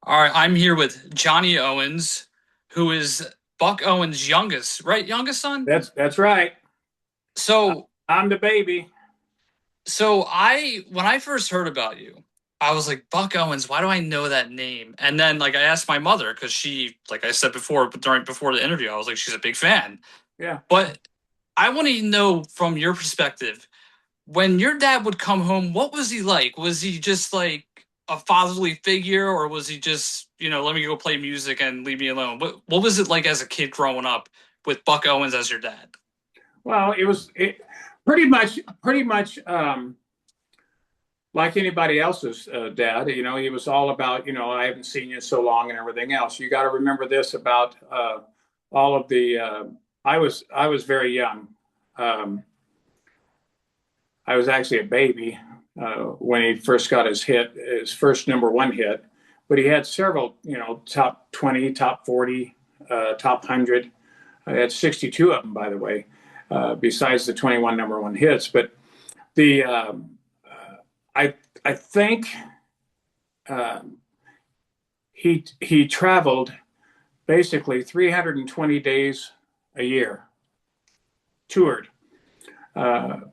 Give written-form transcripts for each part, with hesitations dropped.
All right, I'm here with Johnny Owens, who is Buck Owens' youngest, right? Youngest son? That's right. So, I'm the baby. so when I first heard about you, I was like, Buck Owens, why do I know that name? And then I asked my mother because she, like I said before, before the interview, I was like, she's a big fan. Yeah. But I want to know from your perspective, when your dad would come home, what was he like? Was he just like a fatherly figure, or was he just, let me go play music and leave me alone? What was it like as a kid growing up with Buck Owens as your dad? Well, it pretty much like anybody else's dad. He was all about, I haven't seen you so long and everything else. You got to remember this about all of the. I was very young. Um, I was actually a baby when he first got his first number one hit, but he had several, top 20, top 40, top 100. I had 62 of them, by the way, besides the 21 number one hits. But the I think um, he traveled basically 320 days a year, toured.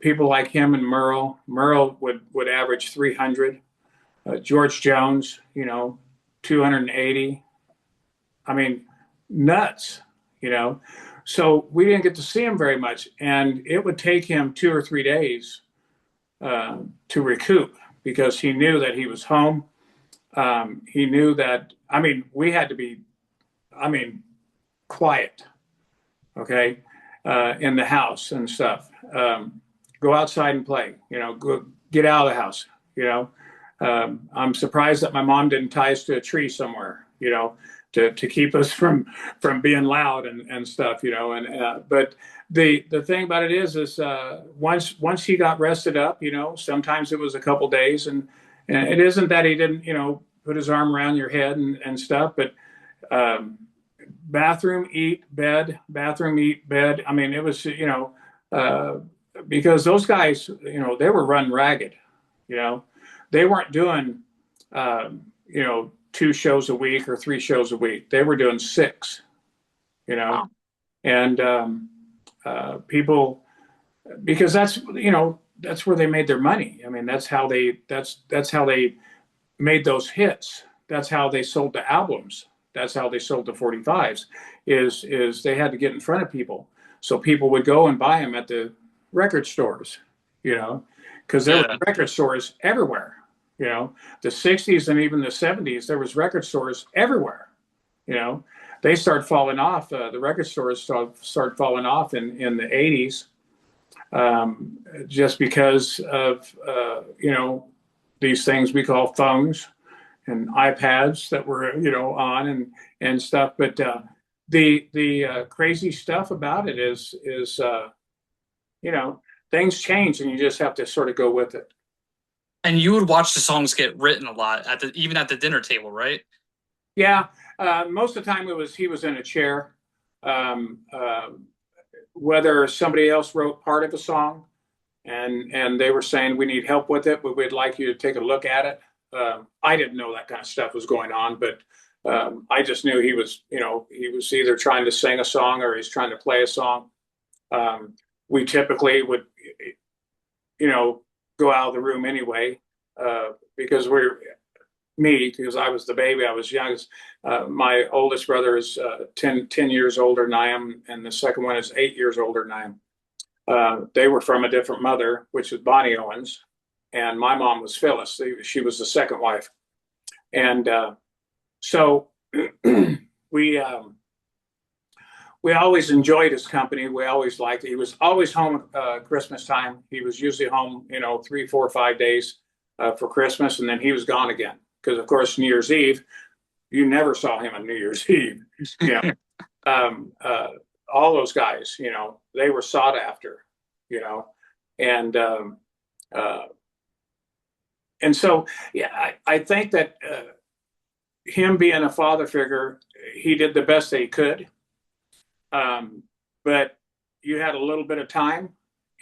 People like him and Merle. Merle would average 300. George Jones, 280. I mean, nuts, you know. So we didn't get to see him very much, and it would take him 2 or 3 days to recoup because he knew that he was home. He knew that. I mean, we had to be, I mean, quiet, okay, in the house and stuff. Go outside and play. Go get out of the house. You know, I'm surprised that my mom didn't tie us to a tree somewhere. To keep us from being loud and stuff. But the thing about it is once he got rested up, sometimes it was a couple days, and it isn't that he didn't, put his arm around your head and stuff, but um, bathroom, eat, bed, bathroom, eat, bed. I mean, it was, uh, because those guys, they were run ragged. You know, they weren't doing, 2 shows a week or 3 shows a week. They were doing six. You know, Wow. and people, because that's where they made their money. I mean, that's how they made those hits. That's how they sold the albums. That's how they sold the 45s. Is they had to get in front of people, so people would go and buy them at the record stores. You know, because there were Yeah. record stores everywhere. The 60s and even the 70s, there was record stores everywhere. You know, they start falling off. The record stores start falling off in the 80s, just because of these things we call phones and iPads that were on and stuff. But the crazy stuff about it is you know things change and you just have to sort of go with it. And you would watch the songs get written a lot even at the dinner table, right? Yeah, most of the time it was he was in a chair. Um, uh, Whether somebody else wrote part of a song and they were saying we need help with it, but we'd like you to take a look at it. I didn't know that kind of stuff was going on, but I just knew he was either trying to sing a song or he's trying to play a song. Um, we typically would, you know, go out of the room anyway because because I was the baby, I was youngest. My oldest brother is 10 years older than I am, and the second one is 8 years older than I am. They were from a different mother, which was Bonnie Owens, and my mom was Phyllis. She was the second wife, and so we we always enjoyed his company. We always liked it. He was always home Christmas time. He was usually home, 3, 4, 5 days for Christmas, and then he was gone again. Because of course, New Year's Eve, you never saw him on New Year's Eve. You know, um, uh, all those guys, they were sought after, you know, and uh, and so yeah, I think that him being a father figure, he did the best that he could. But you had a little bit of time,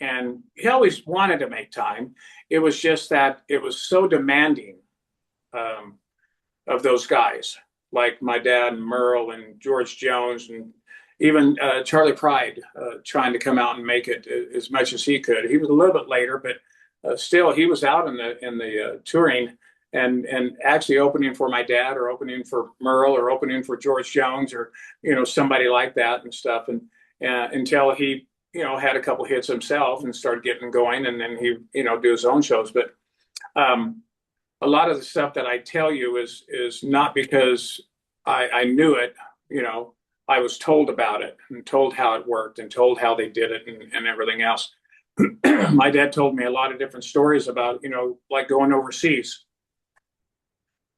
and he always wanted to make time. It was just that it was so demanding. Um, those guys, like my dad and Merle and George Jones and even Charlie Pride trying to come out and make it as much as he could. He was a little bit later, but still he was out in the touring and actually opening for my dad or opening for Merle or opening for George Jones or somebody like that and stuff. And until he had a couple hits himself and started getting going, and then he do his own shows. But a lot of the stuff that I tell you is not because I knew it. I was told about it and told how it worked and told how they did it and everything else. My dad told me a lot of different stories about, like going overseas.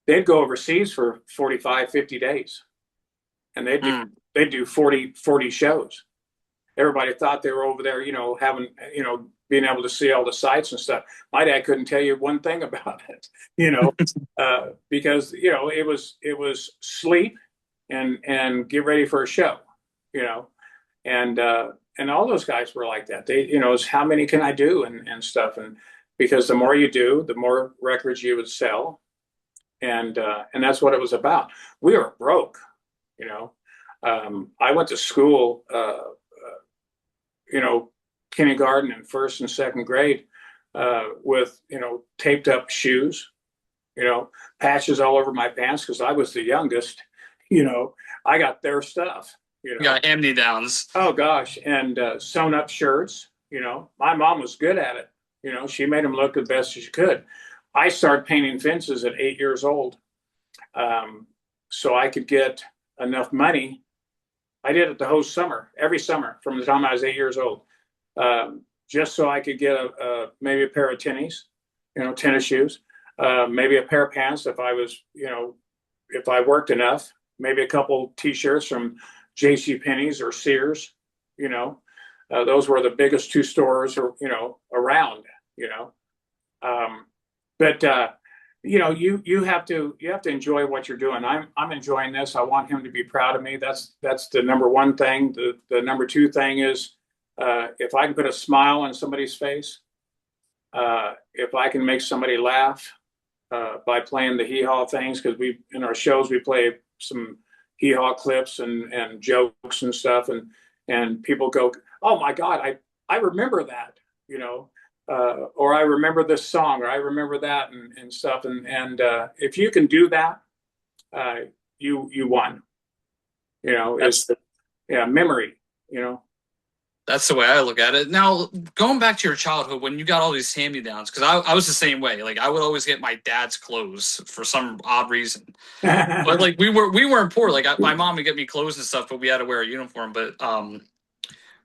They'd go overseas for 45, 50 days and they'd do 40 shows. Everybody thought they were over there, having, being able to see all the sights and stuff. My dad couldn't tell you one thing about it, because, it was sleep and get ready for a show, and all those guys were like that. They, is how many can I do and stuff. And because the more you do, the more records you would sell. And that's what it was about. We were broke, I went to school, kindergarten and first and second grade, with, taped up shoes, patches all over my pants because I was the youngest. I got their stuff. You got hand-me-downs. Oh gosh, and sewn up shirts. My mom was good at it. She made them look the best she could. I started painting fences at 8 years old, so I could get enough money. I did it the whole summer, every summer from the time I was 8 years old, just so I could get maybe a pair of tennis shoes, maybe a pair of pants if I was, if I worked enough, maybe a couple T-shirts from J.C. Penney's or Sears. Those were the biggest two stores, around. But you have to enjoy what you're doing. I'm enjoying this. I want him to be proud of me. That's the number one thing. The number two thing is, if I can put a smile on somebody's face, if I can make somebody laugh by playing the Hee Haw things, because in our shows we play some Hee Haw clips and jokes and stuff, and people go, oh my God, I remember that, or I remember this song, or I remember that and stuff. And if you can do that, you won. It's memory. That's the way I look at it. Now, going back to your childhood, when you got all these hand-me-downs, because I was the same way. Like, I would always get my dad's clothes for some odd reason. But like we weren't poor. Like my mom would get me clothes and stuff, but we had to wear a uniform. But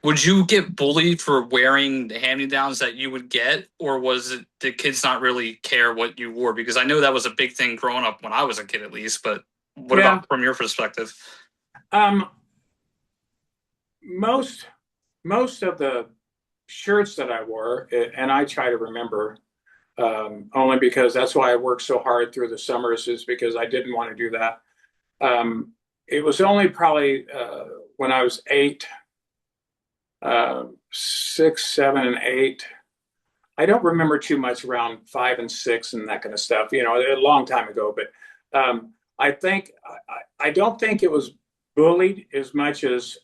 would you get bullied for wearing the hand-me-downs that you would get, or was it the kids not really care what you wore? Because I know that was a big thing growing up when I was a kid, at least. But what about from your perspective? Most of the shirts that I wore, and I try to remember, only because that's why I worked so hard through the summers, is because I didn't want to do that. It was only probably when I was 8, 6, 7, and 8. I don't remember too much around 5 and 6 and that kind of stuff, a long time ago. But I don't think it was bullied as much as,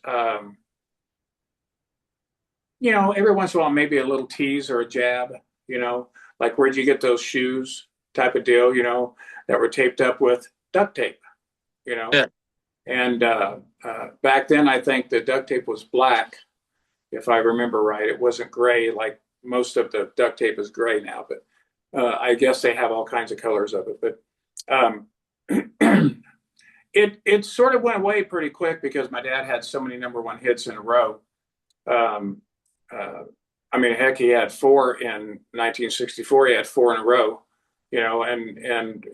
every once in a while, maybe a little tease or a jab, like, where'd you get those shoes type of deal, that were taped up with duct tape, Yeah. And back then, I think the duct tape was black, if I remember right. It wasn't gray, like most of the duct tape is gray now, but I guess they have all kinds of colors of it. But it sort of went away pretty quick because my dad had so many number one hits in a row. Heck, he had 4 in 1964. He had 4 in a row, and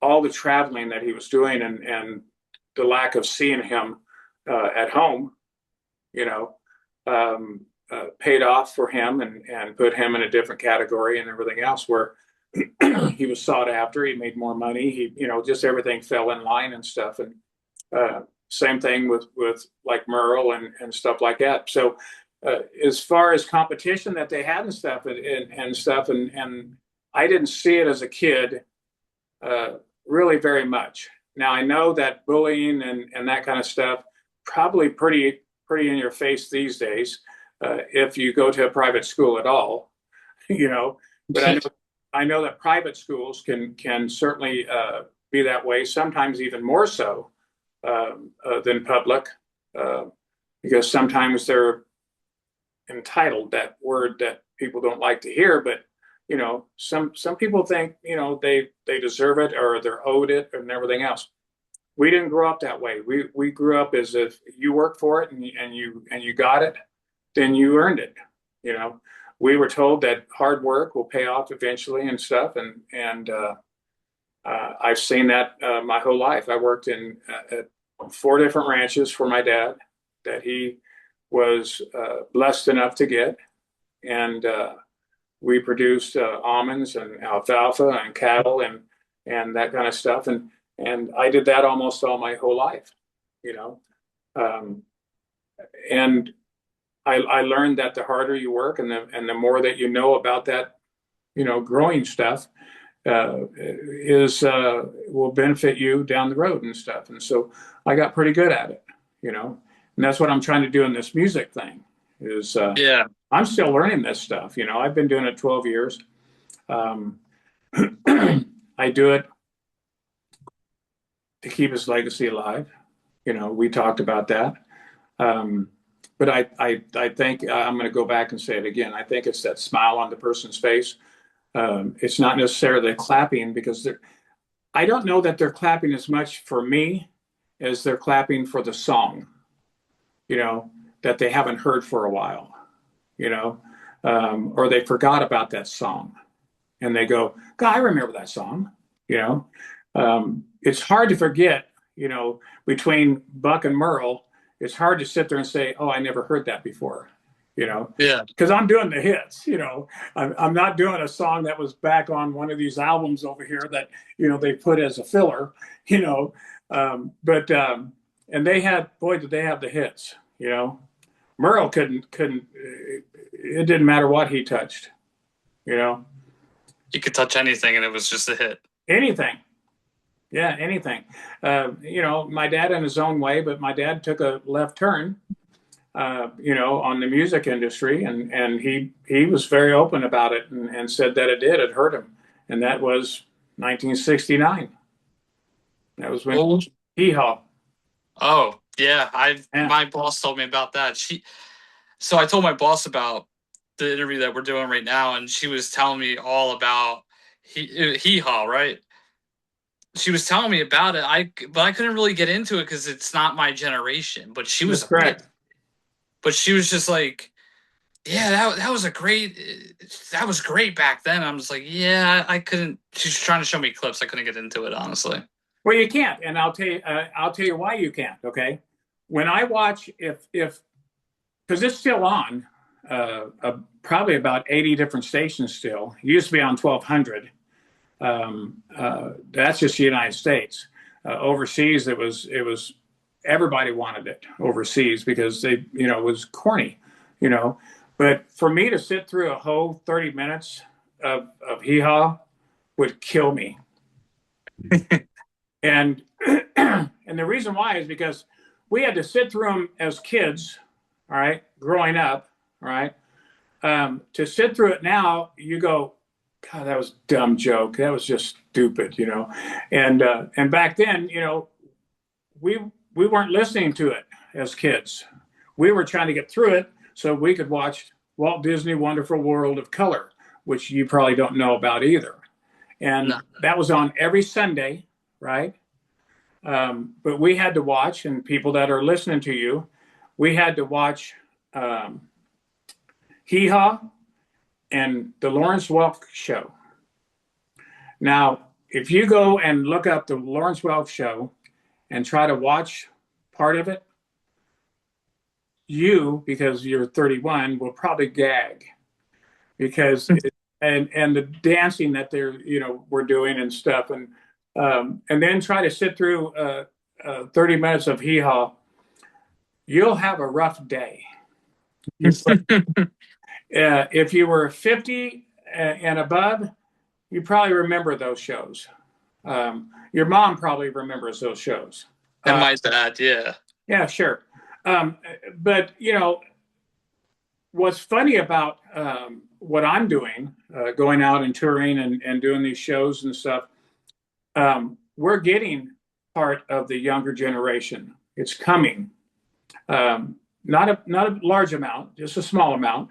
all the traveling that he was doing and the lack of seeing him at home, paid off for him and put him in a different category and everything else, where he was sought after. He made more money. He, just everything fell in line and stuff. And same thing with like Merle and stuff like that. So as far as competition that they had and stuff and I didn't see it as a kid uh, really very much. Now I know that bullying and that kind of stuff probably pretty in your face these days if you go to a private school at all, you know. But I know that private schools can certainly be that way. Sometimes even more so than public, uh, because sometimes they're entitled, that word that people don't like to hear, but some people think they deserve it or they're owed it and everything else. We didn't grow up that way. We grew up as if you worked for it and you got it, then you earned it. You know, we were told that hard work will pay off eventually and stuff, and I've seen that my whole life. I worked in at 4 different ranches for my dad that he was blessed enough to get, and we produced almonds and alfalfa and cattle and that kind of stuff, and I did that almost all my whole life, you know, um, and I learned that the harder you work and the more that you know about that, growing stuff is will benefit you down the road and stuff. And so I got pretty good at it, and that's what I'm trying to do in this music thing is Yeah. I'm still learning this stuff. I've been doing it 12 years. Um, I do it to keep his legacy alive. We talked about that. But I think I'm going to go back and say it again. I think it's that smile on the person's face. It's not necessarily clapping because I don't know that they're clapping as much for me as they're clapping for the song, that they haven't heard for a while, or they forgot about that song and they go, God, I remember that song, It's hard to forget, between Buck and Merle, it's hard to sit there and say, oh, I never heard that before, Yeah. because I'm doing the hits, I'm not doing a song that was back on one of these albums over here that, they put as a filler, but and they had, boy, did they have the hits, Merle couldn't, it didn't matter what he touched, You could touch anything and it was just a hit. anything. Yeah, anything. My dad in his own way, but my dad took a left turn, on the music industry, and he was very open about it and said that it hurt him, and that was 1969. That was when Oh, Hee Haw. oh yeah. Yeah, My boss told me about that. So I told my boss about the interview that we're doing right now, and she was telling me all about Hee Haw, right? She was telling me about it. But I couldn't really get into it because it's not my generation. that's correct. But she was just like, yeah, that was great back then. I was like, yeah, I couldn't. She's trying to show me clips. I couldn't get into it, honestly. Well, you can't, and I'll tell you why you can't. Okay, when I watch, if because it's still on, probably about 80 different stations still. It used to be on 1200. That's just the United States. Overseas, it was everybody wanted it overseas because it was corny, But for me to sit through a whole 30 minutes of Hee Haw would kill me. And and the reason why is because we had to sit through them as kids, all right, growing up, all right. To sit through it now, you go, God, that was a dumb joke. That was just stupid, And back then, we weren't listening to it as kids. We were trying to get through it so we could watch Walt Disney Wonderful World of Color, which you probably don't know about either. And No. that was on every Sunday, right? But we had to watch, and people that are listening to you, we had to watch Hee Haw and the Lawrence Welk Show. Now, if you go and look up the Lawrence Welk Show and try to watch part of it, because you're 31, will probably gag because and the dancing that they're we're doing and stuff, and then try to sit through 30 minutes of Hee Haw, you'll have a rough day. If you were 50 and above, you probably remember those shows. Your mom probably remembers those shows. And my dad, yeah. Yeah, sure. Um, but what's funny about what I'm doing, going out and touring and doing these shows and stuff, we're getting part of the younger generation. It's coming. Not a large amount, just a small amount.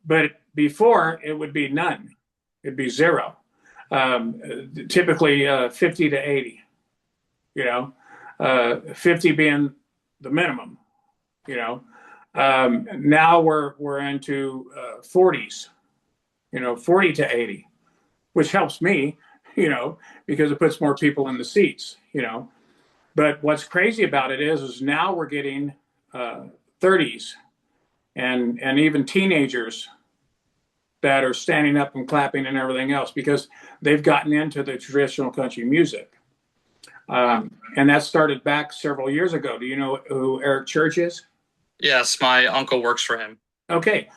But before it would be none. It'd be zero. Typically 50 to 80. 50 being the minimum. Now we're into 40s. 40 to 80, which helps me. Because it puts more people in the seats. But what's crazy about it is now we're getting 30s and even teenagers that are standing up and clapping and everything else because they've gotten into the traditional country music. And that started back several years ago. Do you know who Eric Church is? Yes, my uncle works for him. Okay.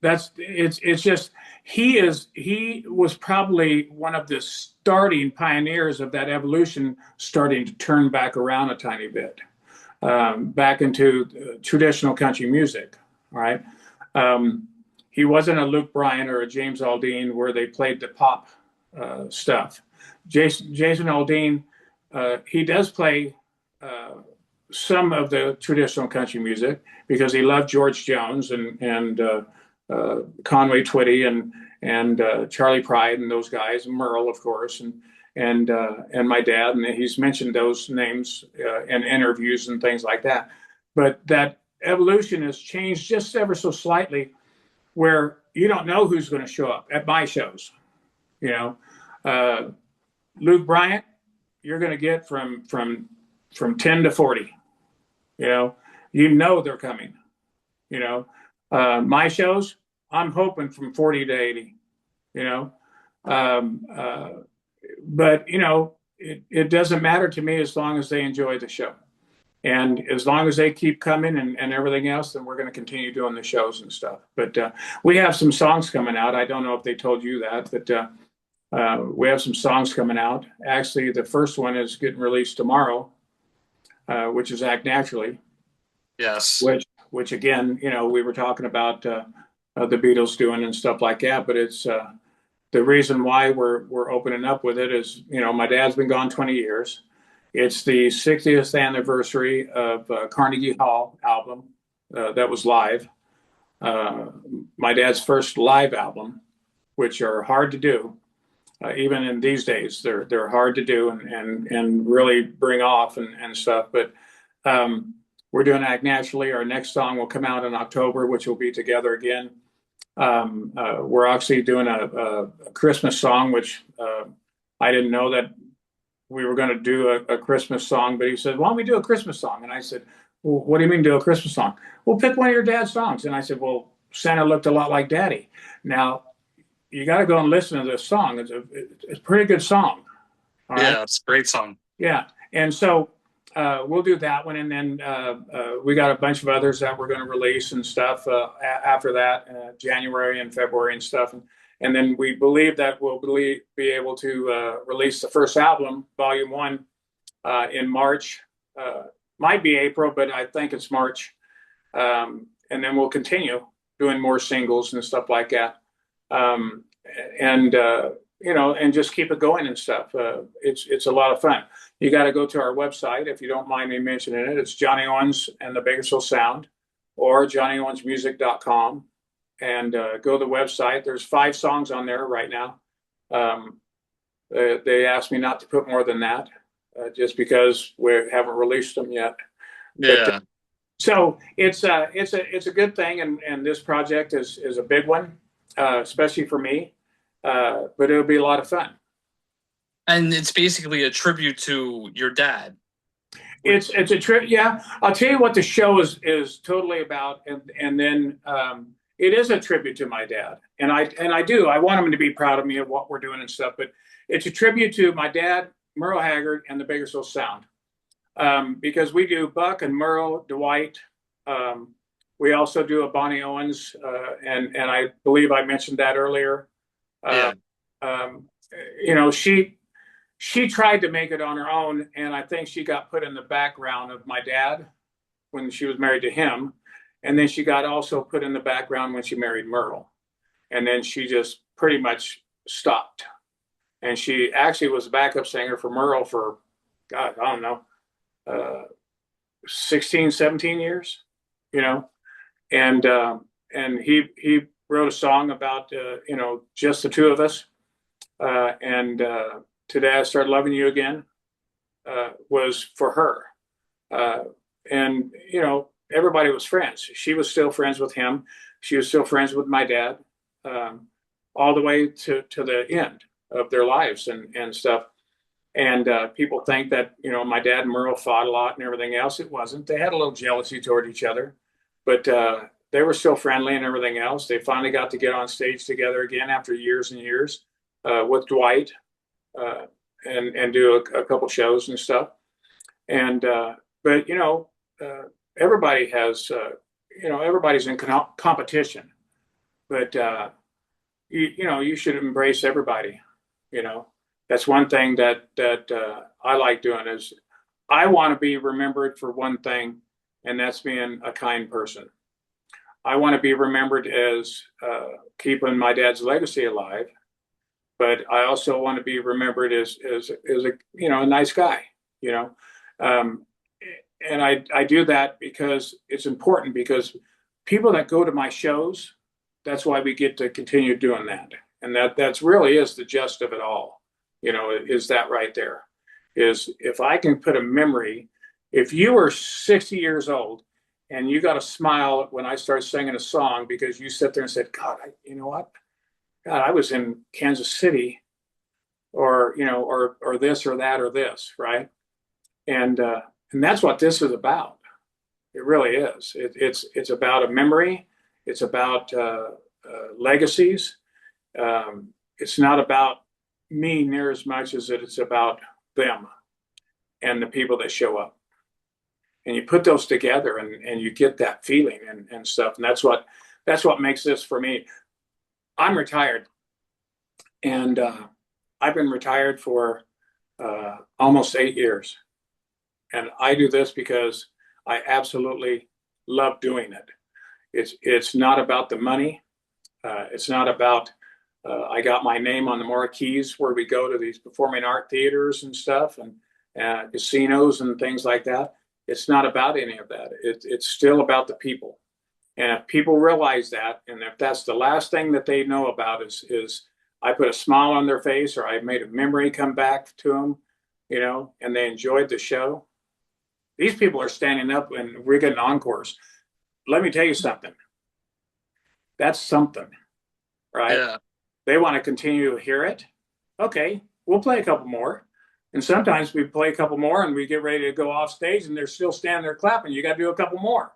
It's just he was probably one of the starting pioneers of that evolution starting to turn back around a tiny bit, back into traditional country music. All right. He wasn't a Luke Bryan or a James Aldean where they played the pop stuff. Jason Aldean, he does play some of the traditional country music because he loved George Jones and Conway Twitty and Charlie Pride and those guys, and Merle, of course, and my dad, and he's mentioned those names in interviews and things like that. But that evolution has changed just ever so slightly, where you don't know who's going to show up at my shows. Luke Bryant, you're going to get from 10 to 40. They're coming. My shows, I'm hoping from 40 to 80. But it doesn't matter to me as long as they enjoy the show. And as long as they keep coming and everything else, then we're going to continue doing the shows and stuff. But we have some songs coming out. I don't know if they told you that, but we have some songs coming out. Actually, the first one is getting released tomorrow, which is Act Naturally. Yes. Which again, we were talking about the Beatles doing and stuff like that. But it's the reason why we're opening up with it is, my dad's been gone 20 years. It's the 60th anniversary of Carnegie Hall album that was live. My dad's first live album, which are hard to do, even in these days. They're hard to do and really bring off and stuff. But we're doing Act Naturally. Our next song will come out in October, which will be Together Again. We're actually doing a Christmas song, which I didn't know that we were going to do a Christmas song, but he said, why don't we do a Christmas song? And I said, well, what do you mean do a Christmas song? Well, pick one of your dad's songs. And I said, well, Santa looked a lot like Daddy. Now, you got to go and listen to this song. It's a pretty good song. All right? Yeah, it's a great song. Yeah. And so we'll do that one. And then we got a bunch of others that we're going to release and stuff after that, January and February and stuff. And then we believe that we'll be able to release the first album, Volume 1, in March. Might be April, but I think it's March. And then we'll continue doing more singles and stuff like that. And just keep it going and stuff. It's a lot of fun. You got to go to our website, if you don't mind me mentioning it. It's Johnny Owens and the Bakersfield Sound, or JohnnyOwensMusic.com. And go to the website. There's 5 songs on there right now. They asked me not to put more than that, just because we haven't released them yet. Yeah. But, so it's a good thing, and this project is a big one, especially for me. But it'll be a lot of fun. And it's basically a tribute to your dad. It's a tribute. Yeah, I'll tell you what the show is totally about, and then. It is a tribute to my dad, and I want him to be proud of me of what we're doing and stuff. But it's a tribute to my dad, Merle Haggard, and the Bakersfield Sound, because we do Buck and Merle, Dwight. We also do a Bonnie Owens, and I believe I mentioned that earlier. Yeah. She she tried to make it on her own, and I think she got put in the background of my dad when she was married to him, and then she got also put in the background when she married Merle, and then she just pretty much stopped. And she actually was a backup singer for Merle for, God, I don't know, 16, 17 years, you know, and he wrote a song about just the two of us, and Today I Started Loving You Again was for her, and everybody was friends. She was still friends with him. She was still friends with my dad, all the way to the end of their lives and stuff. And people think that my dad and Merle fought a lot and everything else. It wasn't. They had a little jealousy toward each other, but they were still friendly and everything else. They finally got to get on stage together again after years and years with Dwight, and do a couple shows and stuff. And but everybody has everybody's in competition, but you should embrace everybody. That's one thing that I like doing is I want to be remembered for one thing, and that's being a kind person. I want to be remembered as keeping my dad's legacy alive, but I also want to be remembered as a nice guy. Um, and I do that because it's important, because people that go to my shows, that's why we get to continue doing that. And that's really is the gist of it all, is that right there. Is if I can put a memory, if you were 60 years old and you got a smile when I start singing a song because you sit there and said, God, you know what? God, I was in Kansas City, or this or that or this, right? And that's what this is about. It really is. It's about a memory. It's about legacies. It's not about me near as much as it's about them and the people that show up. And you put those together, and you get that feeling and stuff. And that's what makes this for me. I'm retired, and I've been retired for almost 8 years. And I do this because I absolutely love doing it. It's not about the money. It's not about I got my name on the marquees where we go to these performing art theaters and stuff, and casinos and things like that. It's not about any of that. It's still about the people. And if people realize that, and if that's the last thing that they know about is I put a smile on their face, or I made a memory come back to them, and they enjoyed the show. These people are standing up and we're getting encores. Let me tell you something. That's something, right? Yeah. They want to continue to hear it. Okay, we'll play a couple more. And sometimes we play a couple more and we get ready to go off stage and they're still standing there clapping. You got to do a couple more.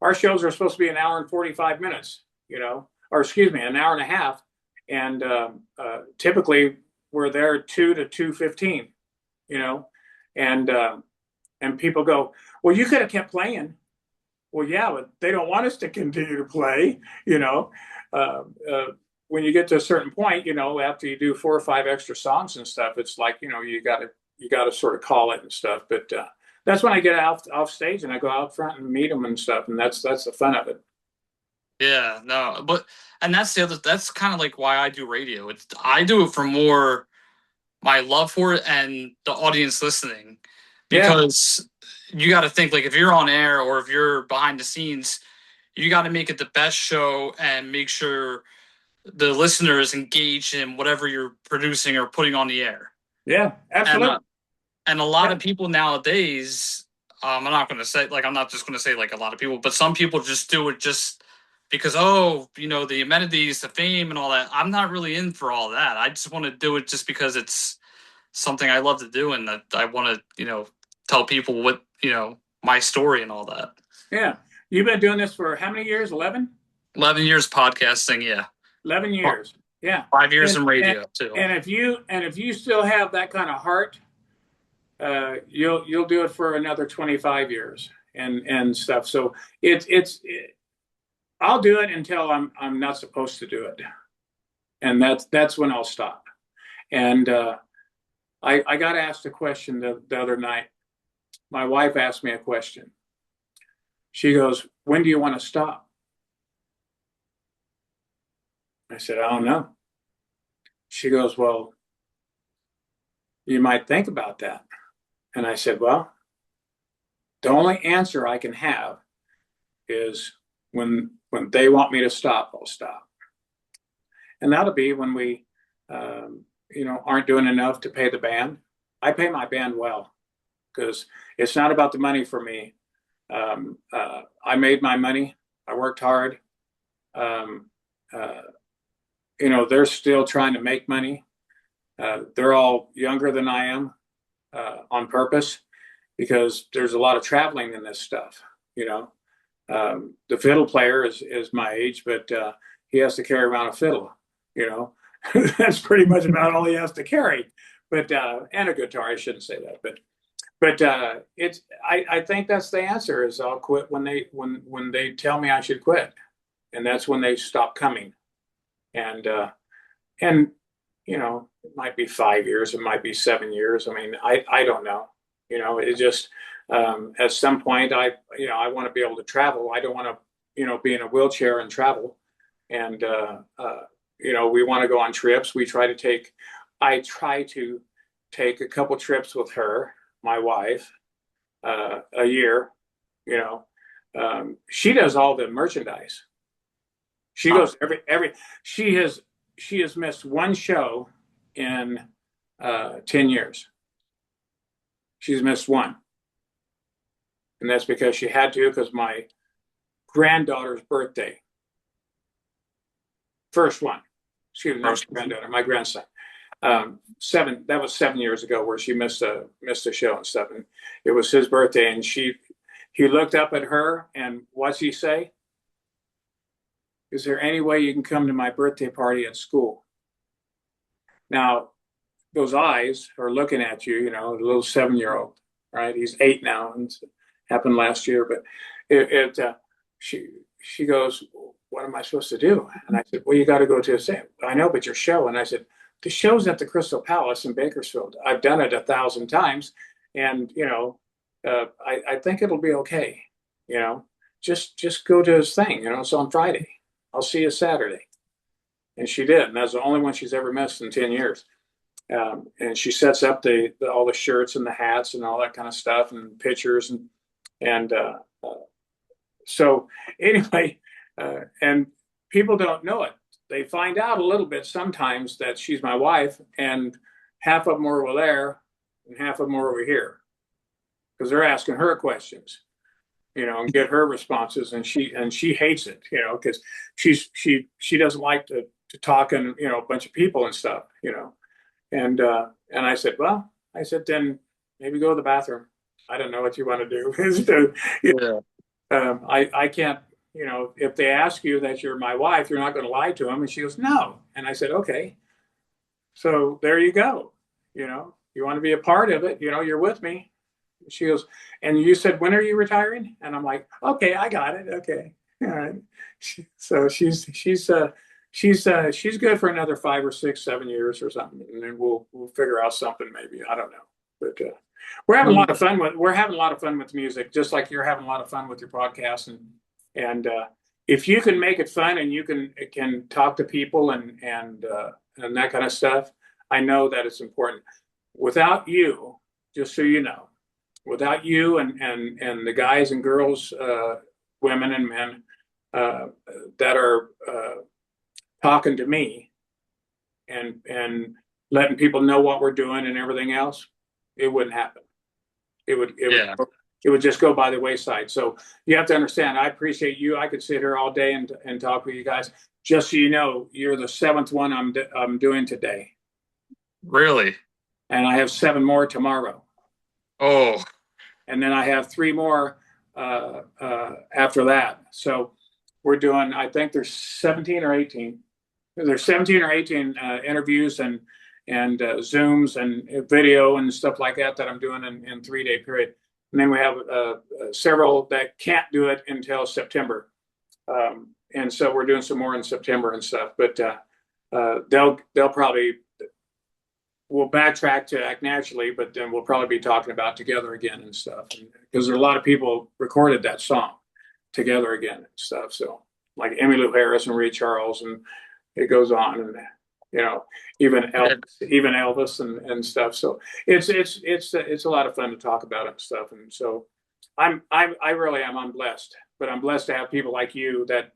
Our shows are supposed to be an hour and 45 minutes, or excuse me, an hour and a half. And typically we're there 2 to 2:15, and people go, well, you could have kept playing. Well, yeah, but they don't want us to continue to play, when you get to a certain point, after you do 4 or 5 extra songs and stuff, it's like, you got to sort of call it and stuff. But that's when I get off stage and I go out front and meet them and stuff. And that's the fun of it. Yeah, no, and that's kind of like why I do radio. I do it for more my love for it and the audience listening, Yeah. because you got to think, like, if you're on air or if you're behind the scenes, you got to make it the best show and make sure the listener is engaged in whatever you're producing or putting on the air. Yeah, absolutely. And a lot of people nowadays, I'm not just going to say like a lot of people, but some people just do it just because, the amenities, the fame and all that. I'm not really in for all that. I just want to do it just because it's something I love to do, and that I want to, tell people what, my story and all that. Yeah. You've been doing this for how many years? 11? 11 years podcasting. Yeah. 11 years. Yeah. 5 years in radio too. And if you still have that kind of heart, you'll do it for another 25 years and stuff. So I'll do it until I'm not supposed to do it. And that's when I'll stop. And I got asked a question the other night. My wife asked me a question. She goes, "When do you want to stop?" I said, "I don't know." She goes, "Well, you might think about that." And I said, "Well, the only answer I can have is when they want me to stop, I'll stop." And that'll be when we, aren't doing enough to pay the band. I pay my band well because it's not about the money for me. I made my money. I worked hard. Um, uh, they're still trying to make money. They're all younger than I am on purpose because there's a lot of traveling in this stuff. You know, the fiddle player is my age, but he has to carry around a fiddle. You know, that's pretty much about all he has to carry. But and a guitar. I shouldn't say that, but it's. I think that's the answer. Is I'll quit when they tell me I should quit, and that's when they stop coming. And and it might be 5 years, it might be 7 years. I mean, I don't know. It just at some point I want to be able to travel. I don't want to be in a wheelchair and travel. And we want to go on trips. I try to take a couple trips with her, my wife, a year. You know, she does all the merchandise. She goes every. She has missed one show in 10 years. She's missed one, and that's because she had to because my granddaughter's birthday, first one. Excuse me, not my granddaughter, my grandson. Seven. That was 7 years ago, where she missed a show and stuff. And it was his birthday, and he looked up at her, and what's he say? Is there any way you can come to my birthday party at school? Now, those eyes are looking at you, a little 7-year-old, right? He's 8 now, and it happened last year. But she goes, "What am I supposed to do?" And I said, "Well, you got to go to a thing." "I know, but your show." And I said, "The show's at the Crystal Palace in Bakersfield. I've done it 1,000 times, and I think it'll be okay. Just go to his thing. It's on Friday. I'll see you Saturday." And she did, and that's the only one she's ever missed in 10 years. And she sets up all the shirts and the hats and all that kind of stuff and pictures and so anyway, and people don't know it. They find out a little bit sometimes that she's my wife, and half of them are over there and half of them are over here because they're asking her questions, and get her responses, and she hates it, because she doesn't like to talk in a bunch of people and stuff, and I said, "Well," I said, "then maybe go to the bathroom. I don't know what you want to do." Yeah. I can't, if they ask you that you're my wife, you're not going to lie to them. And she goes, "No." And I said, "Okay, so there you go. You want to be a part of it. You're with me." She goes, "And you said, when are you retiring?" And I'm like, "Okay, I got it. Okay. All right." So she's good for another 5 or 6, 7 years or something. And then we'll figure out something maybe. I don't know. But we're having a lot of fun with music, just like you're having a lot of fun with your podcast. And if you can make it fun and you can talk to people and that kind of stuff, I know that it's important. Without you, just so you know, without you and the guys and girls, women and men that are talking to me and letting people know what we're doing and everything else, it wouldn't happen. It would just go by the wayside. So you have to understand. I appreciate you. I could sit here all day and talk with you guys. Just so you know, you're the 7th one I'm doing today, Really? and I have 7 more tomorrow. Oh, And then I have 3 more after that. So we're doing. I think there's 17 or 18. There's 17 or 18 interviews and Zooms and video and stuff like that I'm doing in 3-day period. And then we have several that can't do it until September. And so we're doing some more in September and stuff. But they'll probably we'll backtrack to Act Naturally, but then we'll probably be talking about Together Again and stuff. Because there are a lot of people recorded that song Together Again and stuff. So like Emmylou Harris and Ray Charles, and it goes on, and you know, even Elvis and stuff. So it's a lot of fun to talk about it and stuff. And so I really am. I'm blessed, but I'm blessed to have people like you that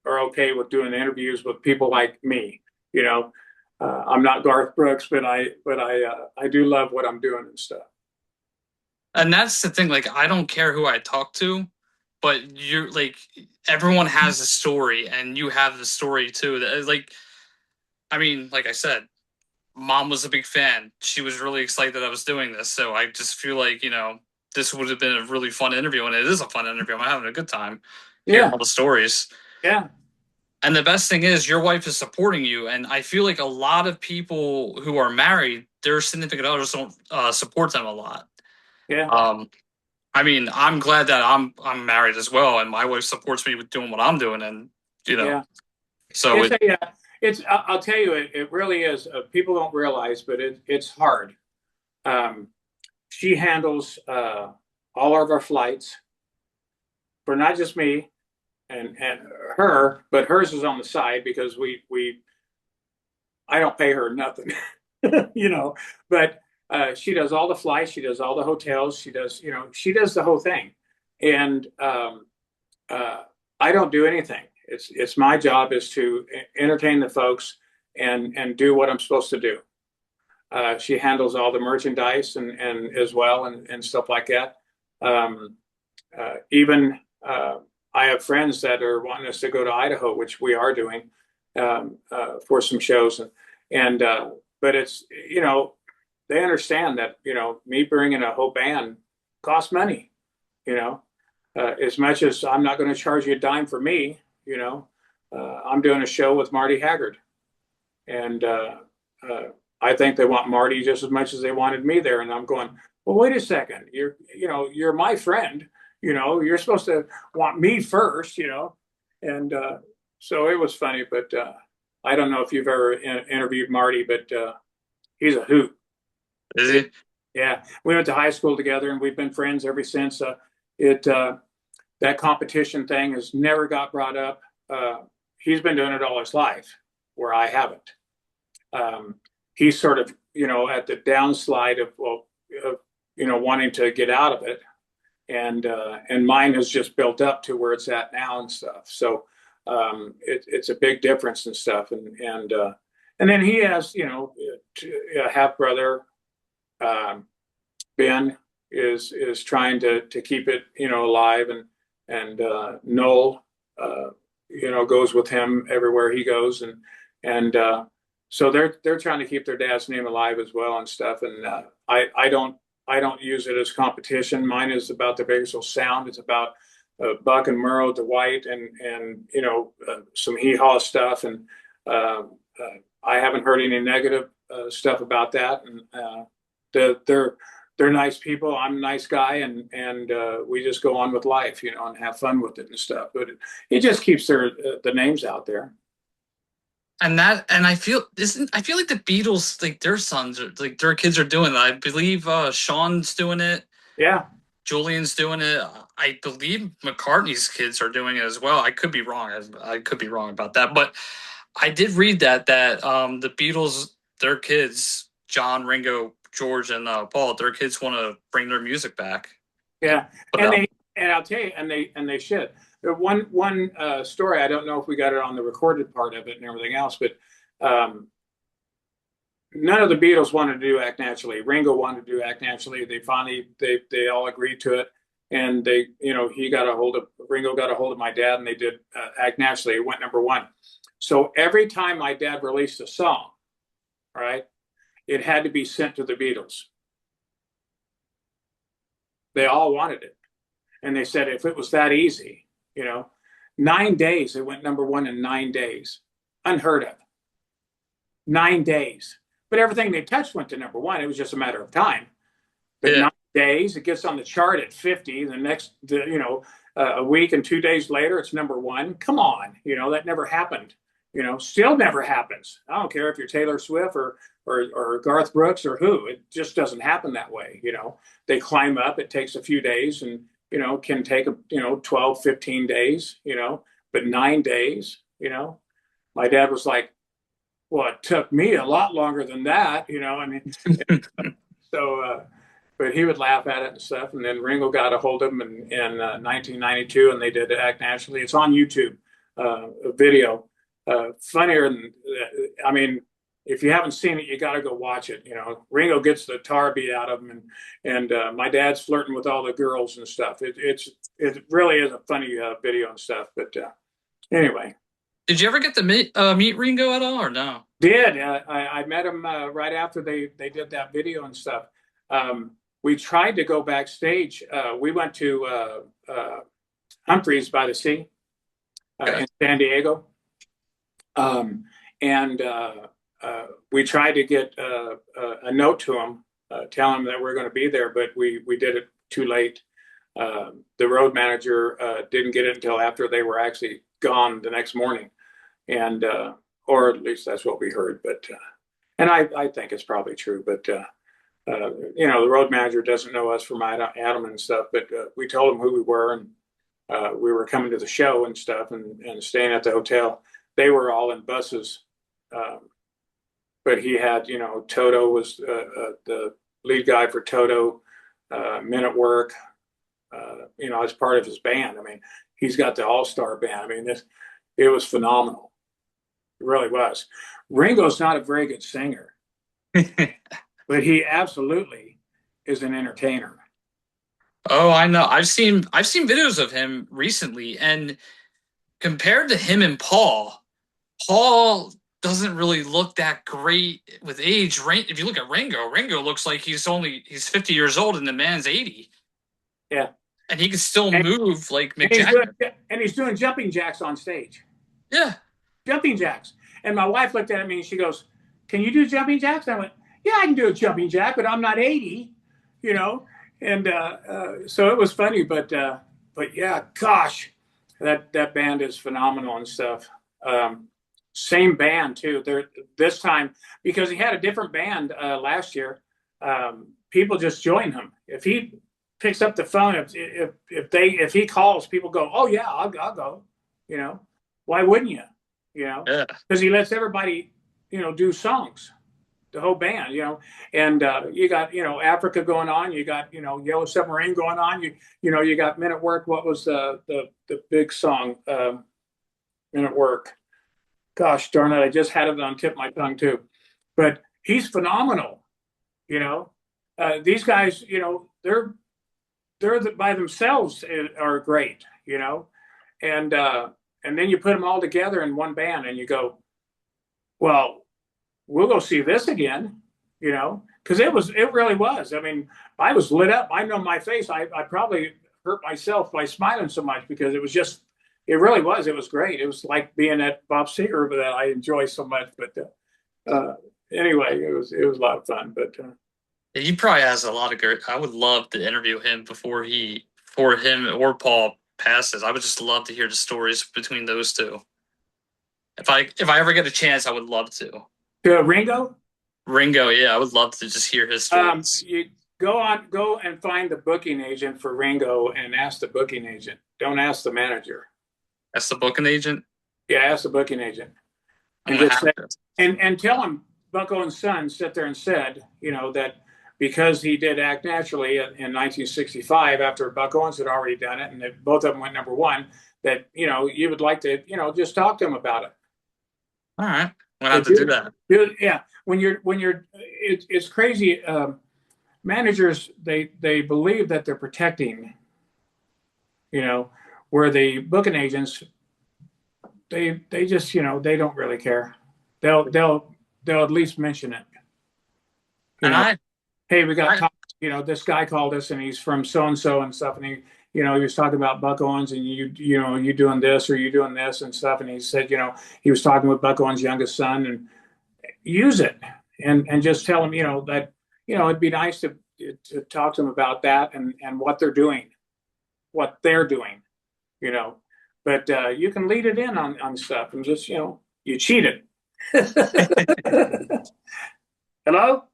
are okay with doing interviews with people like me. You know, I'm not Garth Brooks, but I do love what I'm doing and stuff. And that's the thing. Like, I don't care who I talk to, but you're like, everyone has a story, and you have the story too. That like, I mean, like I said, mom was a big fan. She was really excited that I was doing this. So I just feel like, this would have been a really fun interview, and it is a fun interview. I'm having a good time hearing Yeah, all the stories. yeah, And the best thing is, your wife is supporting you. And I feel like a lot of people who are married, their significant others don't support them a lot. yeah, Um, I mean, I'm glad that I'm married as well, and my wife supports me with doing what I'm doing, and yeah. so It's a it's I'll tell you, it really is. People don't realize, but it's hard. Um, she handles all of our flights for not just me and her, but hers is on the side because we I don't pay her nothing, you know. But she does all the flights, she does all the hotels, she does the whole thing, and I don't do anything. It's my job is to entertain the folks and do what I'm supposed to do. She handles all the merchandise and as well and stuff like that. Um, even I have friends that are wanting us to go to Idaho, which we are doing for some shows, and but it's they understand that me bringing a whole band costs money. You know, as much as I'm not going to charge you a dime for me, I'm doing a show with Marty Haggard, and uh, I think they want Marty just as much as they wanted me there. And I'm going, well, wait a second, you're my friend, you're supposed to want me first, and so it was funny, but I don't know if you've ever interviewed Marty, but he's a hoot. is it? Yeah, we went to high school together, and we've been friends ever since. It That competition thing has never got brought up. He's been doing it all his life, where I haven't. He's sort of, at the downslide of wanting to get out of it, and mine has just built up to where it's at now and stuff. So it's a big difference and stuff, and then he has, a half brother, Ben is trying to keep it, alive, and Noel, goes with him everywhere he goes, and so they're trying to keep their dad's name alive as well and stuff. And I don't use it as competition. Mine is about the Bakersfield sound. It's about Buck and Merle, Dwight, and some Hee Haw stuff. And I haven't heard any negative stuff about that. And they're nice people. I'm a nice guy, and we just go on with life, and have fun with it and stuff. But it just keeps the names out there. And I feel like the Beatles, like their sons are like their kids are doing it. I believe Sean's doing it, Yeah, Julian's doing it. I believe McCartney's kids are doing it as well. I could be wrong. I could be wrong about that, but I did read that the Beatles, their kids, John, Ringo, George, and Paul, their kids want to bring their music back. yeah, But and I'll tell you, and they should. One story, I don't know if we got it on the recorded part of it and everything else, but none of the Beatles wanted to do Act Naturally. Ringo wanted to do Act Naturally. They all agreed to it, and Ringo got a hold of my dad, and they did Act Naturally. It went number one. So every time my dad released a song, right, it had to be sent to the Beatles. They all wanted it, and they said if it was that easy. 9 days, it went number one in 9 days. Unheard of. 9 days. But everything they touched went to number one. It was just a matter of time. But yeah, 9 days, it gets on the chart at 50. A week and 2 days later, it's number one. Come on. That never happened. Still never happens. I don't care if you're Taylor Swift or or Garth Brooks or who. It just doesn't happen that way. They climb up. It takes a few days, and can take 12, 15 days. But 9 days. My dad was like, well, it took me a lot longer than that. I mean, so. But he would laugh at it and stuff. And then Ringo got a hold of him in 1992, and they did Act Naturally. It's on YouTube, a video. Funnier than, I mean, if you haven't seen it, you got to go watch it. Ringo gets the tar beat out of him, and my dad's flirting with all the girls and stuff. It really is a funny video and stuff. But anyway. Did you ever get to meet Ringo at all, or no? Did I met him right after they did that video and stuff. We tried to go backstage. We went to Humphreys by the Sea in San Diego. And we tried to get a note to him, telling him that we're going to be there, but we did it too late. The road manager didn't get it until after they were actually gone the next morning. And, or at least that's what we heard. But, and I think it's probably true, but, the road manager doesn't know us from Adam and stuff, but we told him who we were, and we were coming to the show and stuff, and staying at the hotel. They were all in buses, but he had, Toto was the lead guy for Toto, Men at Work, as part of his band. I mean, he's got the all-star band. I mean, it was phenomenal. It really was. Ringo's not a very good singer. But he absolutely is an entertainer. Oh, I know. I've seen videos of him recently, and compared to him and Paul doesn't really look that great with age. If you look at Ringo looks like he's 50 years old, and the man's 80. Yeah, and he can still move like Mick Jagger. And he's doing jumping jacks on stage. Yeah, jumping jacks. And my wife looked at me and she goes, "Can you do jumping jacks?" And I went, "Yeah, I can do a jumping jack, but I'm not 80, And so it was funny, but yeah, gosh, that band is phenomenal and stuff. Same band too. This time, because he had a different band last year, people just join him. If he picks up the phone, if he calls, people go, "Oh yeah, I'll go." Why wouldn't you? Yeah. Because he lets everybody do songs, the whole band, and you got Africa going on, you got Yellow Submarine going on, you got Men at Work. What was the big song? Men at Work. Gosh darn it, I just had it on tip of my tongue too. But he's phenomenal. These guys, they're by themselves are great. And then you put them all together in one band, and you go, well, we'll go see this again, because it really was. I mean, I was lit up. I know my face. I probably hurt myself by smiling so much, because it really was. It was great. It was like being at Bob Seger that I enjoy so much. But anyway, it was a lot of fun. But he probably has a lot of great. I would love to interview him before him or Paul passes. I would just love to hear the stories between those two. If I ever get a chance, I would love to. Ringo? Ringo, yeah, I would love to just hear his stories. You go and find the booking agent for Ringo and ask the booking agent. Don't ask the manager. That's the booking agent? Yeah, ask the booking agent. And tell him Buck Owens Son sat there and said, that because he did Act Naturally in 1965, after Buck Owens had already done it, and both of them went #1, that you would like to just talk to him about it. All right, I'm gonna have to do that. Yeah, when you're it's crazy. Managers they believe that they're protecting, where the booking agents they just they don't really care. They'll at least mention it. Hey, we got this guy called us, and he's from so and so and stuff, and he was talking about Buck Owens, and you doing this or you doing this and stuff, and he said he was talking with Buck Owens' youngest son, and use it and just tell him that it'd be nice to talk to them about that and what they're doing, but you can lead it in on stuff and just you cheated. Hello?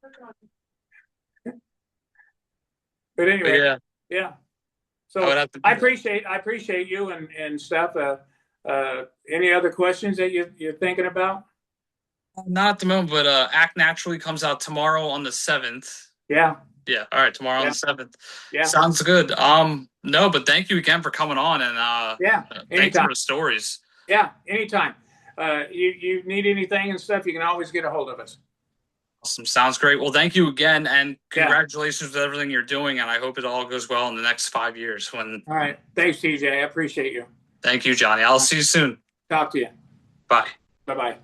But But anyway, yeah, yeah. I would So have to do that. I appreciate you and stuff. Any other questions that you're thinking about? Not at the moment, but Act Naturally comes out tomorrow on the 7th. Yeah, Yeah, all right, tomorrow on yeah, the 7th. yeah, Sounds good. No, but thank you again for coming on, and yeah. thank you Anytime. for the stories. Yeah, anytime. You need anything and stuff, you can always get a hold of us. Awesome. Sounds great. Well, thank you again, and Yeah. congratulations with everything you're doing, and I hope it all goes well in the next 5 years. All right. Thanks, TJ. I appreciate you. Thank you, Johnny. I'll see you soon. Talk to you. Bye. Bye bye.